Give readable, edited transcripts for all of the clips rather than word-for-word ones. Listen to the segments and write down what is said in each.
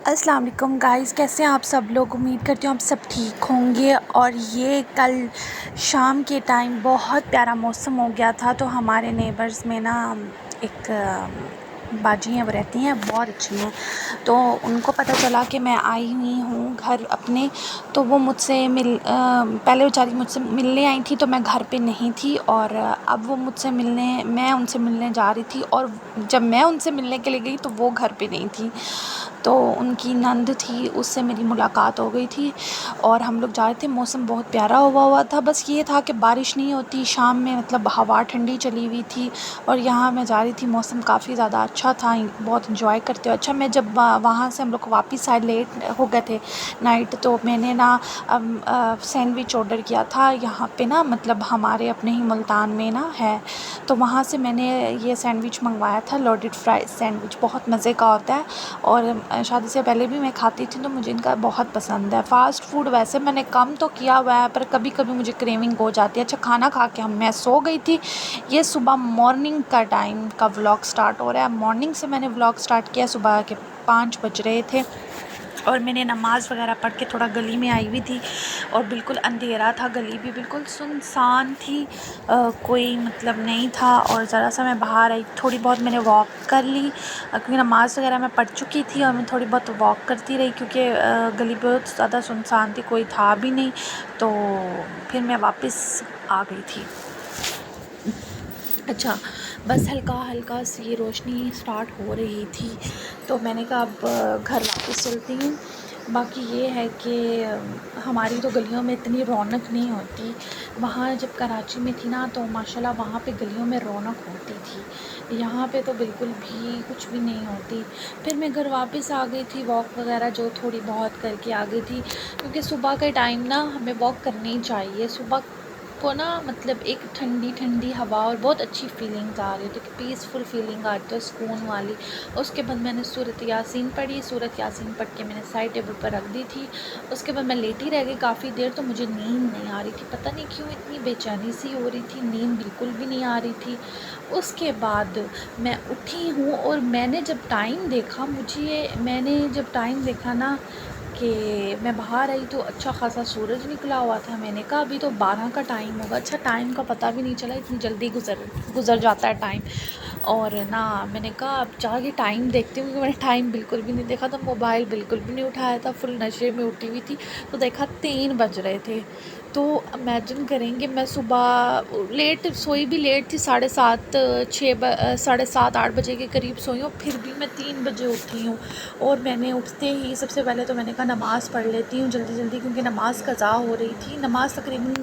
अस्सलाम वालेकुम गाइस, कैसे हैं आप सब लोग। उम्मीद करती हूँ आप सब ठीक होंगे। और ये कल शाम के टाइम बहुत प्यारा मौसम हो गया था। तो हमारे नेबर्स में ना एक बाजी हैं, वो रहती हैं, बहुत अच्छी हैं। तो उनको पता चला कि मैं आई हुई हूँ घर अपने, तो वो मुझसे पहले बेचारी मुझसे मिलने आई थी, तो मैं घर पे नहीं थी। और अब वो मैं उनसे मिलने जा रही थी, और जब मैं उनसे मिलने के लिए गई तो वो घर पे नहीं थी। तो उनकी नंद थी, उससे मेरी मुलाकात हो गई थी और हम लोग जा रहे थे। मौसम बहुत प्यारा हुआ था, बस ये था कि बारिश नहीं होती शाम में, मतलब हवा ठंडी चली हुई थी। और यहाँ मैं जा रही थी, मौसम काफ़ी ज़्यादा अच्छा था, बहुत इन्जॉय करते हो। अच्छा, मैं जब वहाँ से हम लोग वापस आए, लेट हो गए थे नाइट, तो मैंने ना सैंडविच ऑर्डर किया था यहाँ पे ना, मतलब हमारे अपने ही मुल्तान में ना है, तो वहाँ से मैंने ये सैंडविच मंगवाया था। लोडेड फ्राई सैंडविच बहुत मज़े का होता है, और शादी से पहले भी मैं खाती थी, तो मुझे इनका बहुत पसंद है। फ़ास्ट फूड वैसे मैंने कम तो किया हुआ है, पर कभी कभी मुझे क्रेविंग हो जाती है। अच्छा, खाना खा के मैं सो गई थी। ये सुबह मॉर्निंग का टाइम का व्लॉग स्टार्ट हो रहा है। मॉर्निंग से मैंने व्लॉग स्टार्ट किया, सुबह के 5 बज रहे थे, और मैंने नमाज़ वगैरह पढ़ के थोड़ा गली में आई हुई थी, और बिल्कुल अंधेरा था, गली भी बिल्कुल सुनसान थी, कोई मतलब नहीं था। और ज़रा सा मैं बाहर आई, थोड़ी बहुत मैंने वॉक कर ली, क्योंकि नमाज़ वगैरह मैं पढ़ चुकी थी, और मैं थोड़ी बहुत वॉक करती रही, क्योंकि गली बहुत ज़्यादा सुनसान थी, कोई था भी नहीं। तो फिर मैं वापस आ गई थी। अच्छा, बस हल्का हल्का सी रोशनी स्टार्ट हो रही थी, तो मैंने कहा अब घर वापस चलती हूँ। बाकी ये है कि हमारी तो गलियों में इतनी रौनक नहीं होती। वहाँ जब कराची में थी ना, तो माशाल्लाह वहाँ पे गलियों में रौनक होती थी। यहाँ पे तो बिल्कुल भी कुछ भी नहीं होती। फिर मैं घर वापस आ गई थी, वॉक वगैरह जो थोड़ी बहुत करके आ गई थी, क्योंकि सुबह के टाइम ना हमें वॉक करनी चाहिए। सुबह को ना, मतलब एक ठंडी ठंडी हवा और बहुत अच्छी फीलिंग्स आ रही थी, कि पीसफुल फीलिंग आती है, सुकून वाली। उसके बाद मैंने सूरत यासीन पढ़ी, सूरत यासीन पढ़ के मैंने साइड टेबल पर रख दी थी। उसके बाद मैं लेटी रह गई काफ़ी देर, तो मुझे नींद नहीं आ रही थी, पता नहीं क्यों इतनी बेचैनी सी हो रही थी, नींद बिल्कुल भी नहीं आ रही थी। उसके बाद मैं उठी हूँ, और मैंने जब टाइम देखा ना, कि मैं बाहर आई, तो अच्छा ख़ासा सूरज निकला हुआ था। मैंने कहा अभी तो 12 का टाइम होगा। अच्छा, टाइम का पता भी नहीं चला, इतनी जल्दी गुज़र जाता है टाइम। और ना, मैंने कहा अब जाके टाइम देखती हूँ, क्योंकि मैंने टाइम बिल्कुल भी नहीं देखा था, मोबाइल बिल्कुल भी नहीं उठाया था, फुल नशे में उठी हुई थी। तो देखा 3 बज रहे थे। तो इमेजिन करेंगे, मैं सुबह लेट सोई, भी लेट थी, 7:30 8 बजे के करीब सोई हूँ, फिर भी मैं 3 बजे उठी हूँ। और मैंने उठते ही सबसे पहले तो मैंने कहा नमाज़ पढ़ लेती हूँ जल्दी जल्दी, क्योंकि नमाज़ क़ज़ा हो रही थी। नमाज़ तकरीबन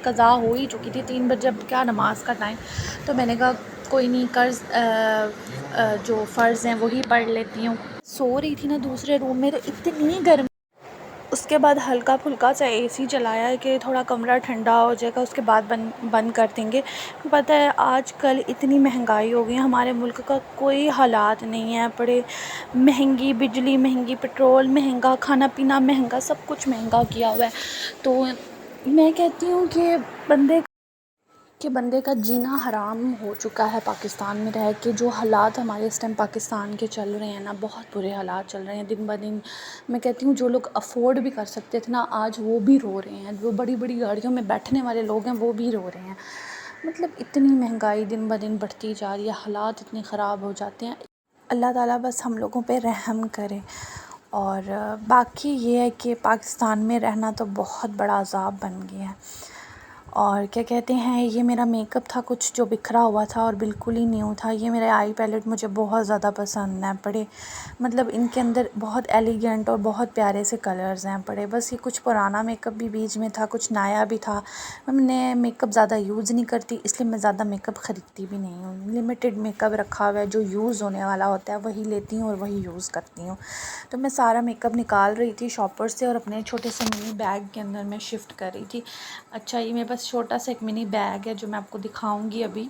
क़ज़ा हो ही चुकी थी 3 बजे, अब क्या नमाज़ का टाइम। तो मैंने कहा कोई नहीं, जो फ़र्ज़ हैं वही पढ़ लेती हूँ। सो रही थी ना दूसरे रूम में, तो इतनी गर्मी। उसके बाद हल्का फुल्का सा एसी चलाया कि थोड़ा कमरा ठंडा हो जाएगा, उसके बाद बंद कर देंगे। पता है आजकल इतनी महंगाई हो गई, हमारे मुल्क का कोई हालात नहीं है। बड़े महंगी बिजली, महंगी पेट्रोल, महंगा खाना पीना, महंगा सब कुछ महंगा किया हुआ है। तो मैं कहती हूँ कि बंदे का जीना हराम हो चुका है पाकिस्तान में रह के। जो हालात हमारे इस टाइम पाकिस्तान के चल रहे हैं ना, बहुत बुरे हालात चल रहे हैं दिन ब दिन। मैं कहती हूँ जो लोग अफोर्ड भी कर सकते थे ना, आज वो भी रो रहे हैं। जो बड़ी बड़ी गाड़ियों में बैठने वाले लोग हैं, वो भी रो रहे हैं। मतलब इतनी महंगाई दिन ब दिन बढ़ती जा रही है, हालात इतने ख़राब हो जाते हैं। अल्लाह ताला बस हम लोगों पे रहम करे। और बाकी ये है कि पाकिस्तान में रहना तो बहुत बड़ा अज़ाब बन गया है। और क्या कहते हैं, ये मेरा मेकअप था कुछ जो बिखरा हुआ था और बिल्कुल ही न्यू था। ये मेरे आई पैलेट मुझे बहुत ज़्यादा पसंद है। बड़े मतलब इनके अंदर बहुत एलिगेंट और बहुत प्यारे से कलर्स हैं बड़े। बस ये कुछ पुराना मेकअप भी बीच में था, कुछ नया भी था। मैं मेकअप ज़्यादा यूज़ नहीं करती, इसलिए मैं ज़्यादा मेकअप ख़रीदती भी नहीं हूँ। लिमिटेड मेकअप रखा हुआ है, जो यूज़ होने वाला होता है वही लेती हूँ और वही यूज़ करती हूँ। तो मैं सारा मेकअप निकाल रही थी शॉपर से, और अपने छोटे से मिनी बैग के अंदर मैं शिफ्ट कर रही थी। अच्छा, ये मेरे पास छोटा सा एक मिनी बैग है जो मैं आपको दिखाऊंगी अभी।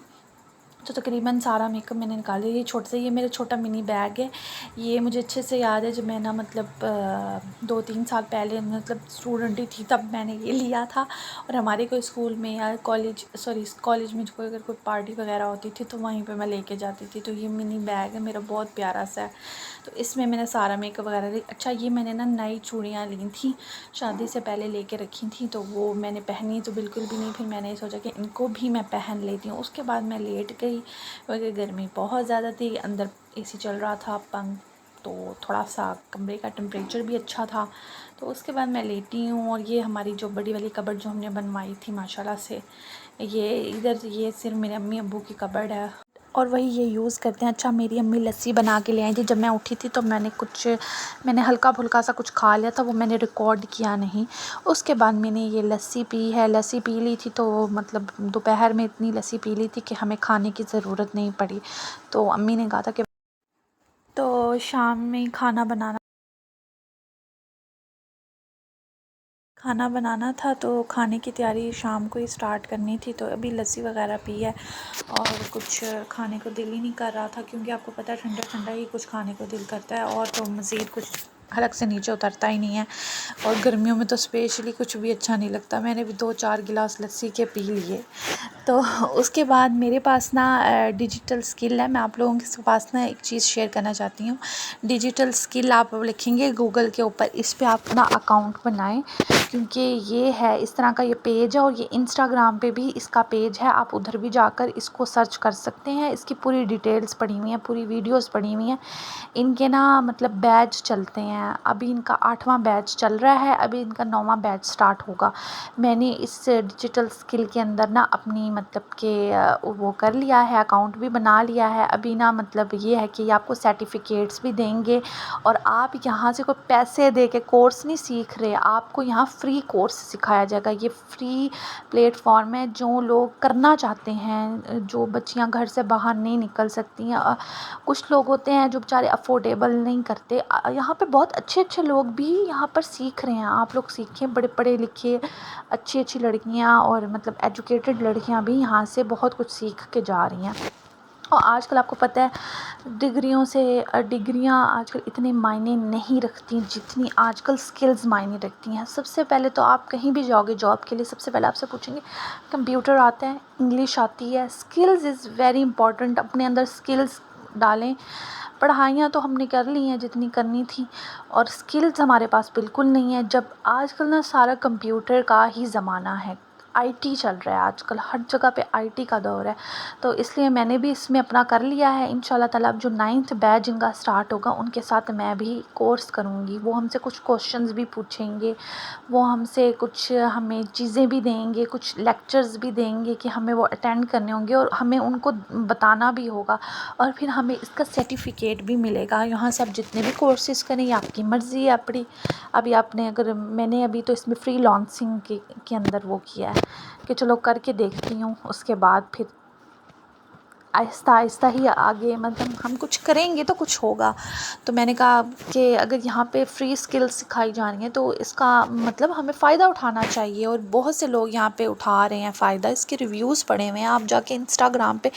तो तकरीबन सारा मेकअप मैंने निकाल लिया। ये छोटा सा, ये मेरा छोटा मिनी बैग है। ये मुझे अच्छे से याद है, जब मैं ना मतलब 2-3 साल पहले मतलब स्टूडेंट ही थी तब मैंने ये लिया था। और हमारे कोई स्कूल में या कॉलेज में कोई अगर कोई पार्टी वगैरह होती थी तो वहीं पे मैं लेके जाती थी। तो ये मिनी बैग है मेरा, बहुत प्यारा सा है। तो इसमें मैंने सारा मेकअप वगैरह अच्छा, ये मैंने ना नई चूड़ियाँ ली थी, शादी से पहले लेके रखी थी, तो वो मैंने पहनी तो बिल्कुल भी नहीं। फिर मैंने सोचा कि इनको भी मैं पहन लेती हूँ। उसके बाद मैं लेट गई क्योंकि गर्मी बहुत ज़्यादा थी, अंदर एसी चल रहा था पंख, तो थोड़ा सा कमरे का टेम्परेचर भी अच्छा था। तो उसके बाद मैं लेटी हूँ। और ये हमारी जो बड़ी वाली कबर्ड जो हमने बनवाई थी माशाल्लाह से, ये इधर ये सिर्फ मेरे अम्मी अब्बू की कबर्ड है और वही ये यूज़ करते हैं। अच्छा, मेरी अम्मी लस्सी बना के ले आई थी, जब मैं उठी थी तो मैंने हल्का फुल्का सा कुछ खा लिया था, वो मैंने रिकॉर्ड किया नहीं। उसके बाद मैंने ये लस्सी पी है, लस्सी पी ली थी तो मतलब दोपहर में इतनी लस्सी पी ली थी कि हमें खाने की ज़रूरत नहीं पड़ी। तो अम्मी ने कहा था कि तो शाम में खाना बनाना था, तो खाने की तैयारी शाम को ही स्टार्ट करनी थी। तो अभी लस्सी वगैरह पी है और कुछ खाने को दिल ही नहीं कर रहा था, क्योंकि आपको पता है ठंडा ठंडा ही कुछ खाने को दिल करता है और तो मज़ीद कुछ हलक से नीचे उतरता ही नहीं है। और गर्मियों में तो स्पेशली कुछ भी अच्छा नहीं लगता। मैंने भी 2-4 गिलास लस्सी के पी लिए। तो उसके बाद मेरे पास ना डिजिटल स्किल है। मैं आप लोगों के पास ना एक चीज़ शेयर करना चाहती हूँ। डिजिटल स्किल आप लिखेंगे गूगल के ऊपर, इस पे आप अपना अकाउंट बनाएं, क्योंकि ये है इस तरह का ये पेज है। और ये इंस्टाग्राम पे भी इसका पेज है, आप उधर भी जाकर इसको सर्च कर सकते हैं। इसकी पूरी डिटेल्स पड़ी हुई हैं, पूरी वीडियोस पड़ी हुई हैं। इनके ना मतलब बैच चलते हैं, अभी इनका 8वां बैच चल रहा है, अभी इनका 9वां बैच स्टार्ट होगा। मैंने इस डिजिटल स्किल के अंदर ना अपनी मतलब के वो कर लिया है, अकाउंट भी बना लिया है। अभी ना मतलब ये है कि आपको सर्टिफिकेट्स भी देंगे और आप यहाँ से कोई पैसे दे के कोर्स नहीं सीख रहे, आपको यहाँ फ्री कोर्स सिखाया जाएगा। ये फ्री प्लेटफॉर्म है, जो लोग करना चाहते हैं, जो बच्चियाँ घर से बाहर नहीं निकल सकती हैं, कुछ लोग होते हैं जो बेचारे अफोर्डेबल नहीं करते, यहाँ पे बहुत अच्छे अच्छे लोग भी यहाँ पर सीख रहे हैं। आप लोग सीखें, बड़े पढ़े लिखे अच्छी अच्छी लड़कियाँ और मतलब एजुकेटेड लड़कियाँ भी यहाँ से बहुत कुछ सीख के जा रही हैं। और आजकल आपको पता है डिग्रियाँ आजकल इतने मायने नहीं रखती जितनी आजकल स्किल्स मायने रखती हैं। सबसे पहले तो आप कहीं भी जाओगे जॉब के लिए, सबसे पहले आपसे पूछेंगे कंप्यूटर आता है, इंग्लिश आती है। स्किल्स इज़ वेरी इंपॉर्टेंट, अपने अंदर स्किल्स डालें। पढ़ाइयाँ तो हमने कर ली हैं जितनी करनी थी, और स्किल्स हमारे पास बिल्कुल नहीं है। जब आजकल ना सारा कंप्यूटर का ही ज़माना है, आईटी चल रहा है आजकल, हर जगह पे आईटी का दौर है। तो इसलिए मैंने भी इसमें अपना कर लिया है। इंशाल्लाह ताला अब जो 9th बैच जिनका स्टार्ट होगा उनके साथ मैं भी कोर्स करूँगी। वो हमसे कुछ क्वेश्चंस भी पूछेंगे, वो हमसे कुछ हमें चीज़ें भी देंगे, कुछ लेक्चर्स भी देंगे कि हमें वो अटेंड करने होंगे और हमें उनको बताना भी होगा। और फिर हमें इसका सर्टिफिकेट भी मिलेगा। यहाँ से आप जितने भी कोर्सेज़ करें, ये आपकी मर्ज़ी है अपनी। अभी आपने अगर मैंने अभी तो इसमें फ्रीलांसिंग के अंदर वो किया है कि चलो करके देखती हूँ, उसके बाद फिर आहिस्ता आहिस्ता ही आगे मतलब हम कुछ करेंगे तो कुछ होगा। तो मैंने कहा कि अगर यहाँ पे फ्री स्किल्स सिखाई जा रही हैं तो इसका मतलब हमें फ़ायदा उठाना चाहिए। और बहुत से लोग यहाँ पे उठा रहे हैं फ़ायदा, इसके रिव्यूज़ पड़े हुए हैं। आप जाके इंस्टाग्राम पे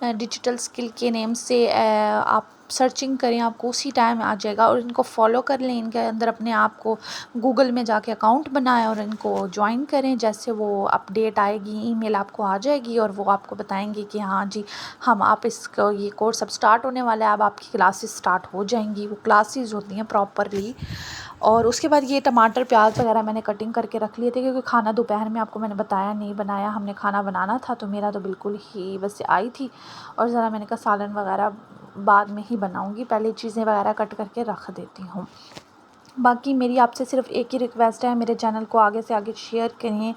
डिजिटल स्किल के नेम से आप सर्चिंग करें, आपको उसी टाइम आ जाएगा। और इनको फॉलो कर लें, इनके अंदर अपने आप को गूगल में जाके अकाउंट बनाएं और इनको ज्वाइन करें। जैसे वो अपडेट आएगी, ईमेल आपको आ जाएगी और वो आपको बताएंगे कि हाँ जी हम आप इसको ये कोर्स अब स्टार्ट होने वाला है, अब आपकी क्लासेस स्टार्ट हो जाएंगी। वो क्लासेस होती हैं प्रॉपरली। और उसके बाद ये टमाटर प्याज वगैरह मैंने कटिंग करके रख लिए थे, क्योंकि खाना दोपहर में आपको मैंने बताया नहीं बनाया, हमने खाना बनाना था। तो मेरा तो बिल्कुल ही बस आई थी। और ज़रा मैंने कहा सालन वगैरह बाद में ही बनाऊंगी, पहले चीज़ें वगैरह कट करके रख देती हूँ। बाकी मेरी आपसे सिर्फ एक ही रिक्वेस्ट है, मेरे चैनल को आगे से आगे शेयर करें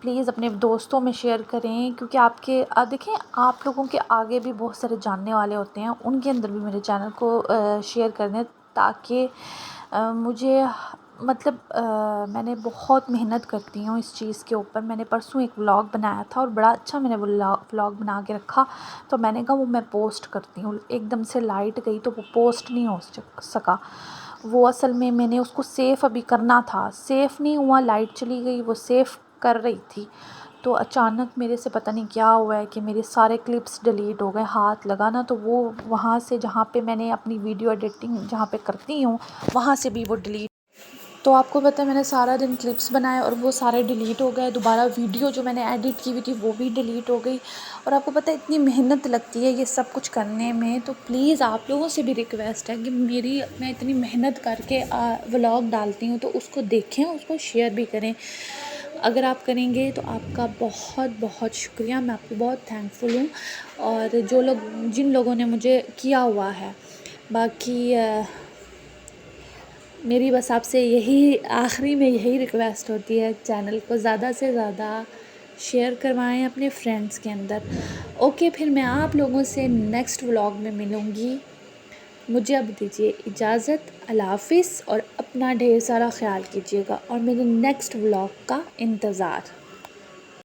प्लीज़, अपने दोस्तों में शेयर करें, क्योंकि आपके देखें आप लोगों के आगे भी बहुत सारे जानने वाले होते हैं, उनके अंदर भी मेरे चैनल को शेयर कर दें, ताकि मुझे मतलब मैंने बहुत मेहनत करती हूँ इस चीज़ के ऊपर। मैंने परसों एक व्लॉग बनाया था और बड़ा अच्छा मैंने वो व्लॉग बना के रखा, तो मैंने कहा वो मैं पोस्ट करती हूँ। एकदम से लाइट गई तो वो पोस्ट नहीं हो सका। वो असल में मैंने उसको सेफ़ अभी करना था, सेफ़ नहीं हुआ, लाइट चली गई, वो सेफ़ कर रही थी तो अचानक मेरे से पता नहीं क्या हुआ है कि मेरे सारे क्लिप्स डिलीट हो गए। हाथ लगा ना तो वो वहाँ से जहाँ पे मैंने अपनी वीडियो एडिटिंग जहाँ पे करती हूँ वहाँ से भी वो डिलीट। तो आपको पता है मैंने सारा दिन क्लिप्स बनाए और वो सारे डिलीट हो गए। दोबारा वीडियो जो मैंने एडिट की हुई थी वो भी डिलीट हो गई। और आपको पता है इतनी मेहनत लगती है ये सब कुछ करने में। तो प्लीज़ आप लोगों से भी रिक्वेस्ट है कि मैं इतनी मेहनत करके व्लॉग डालती हूँ तो उसको देखें, उसको शेयर भी करें। अगर आप करेंगे तो आपका बहुत बहुत शुक्रिया, मैं आपकी बहुत थैंकफुल हूँ। और जिन लोगों ने मुझे किया हुआ है, बाकी मेरी बस आपसे यही आखिरी में यही रिक्वेस्ट होती है, चैनल को ज़्यादा से ज़्यादा शेयर करवाएं अपने फ्रेंड्स के अंदर। ओके, फिर मैं आप लोगों से नेक्स्ट व्लॉग में मिलूँगी। मुझे अब दीजिए इजाज़त। अल्लाह हाफ़िज़ और अपना ढेर सारा ख्याल कीजिएगा और मेरे नेक्स्ट व्लॉग का इंतज़ार।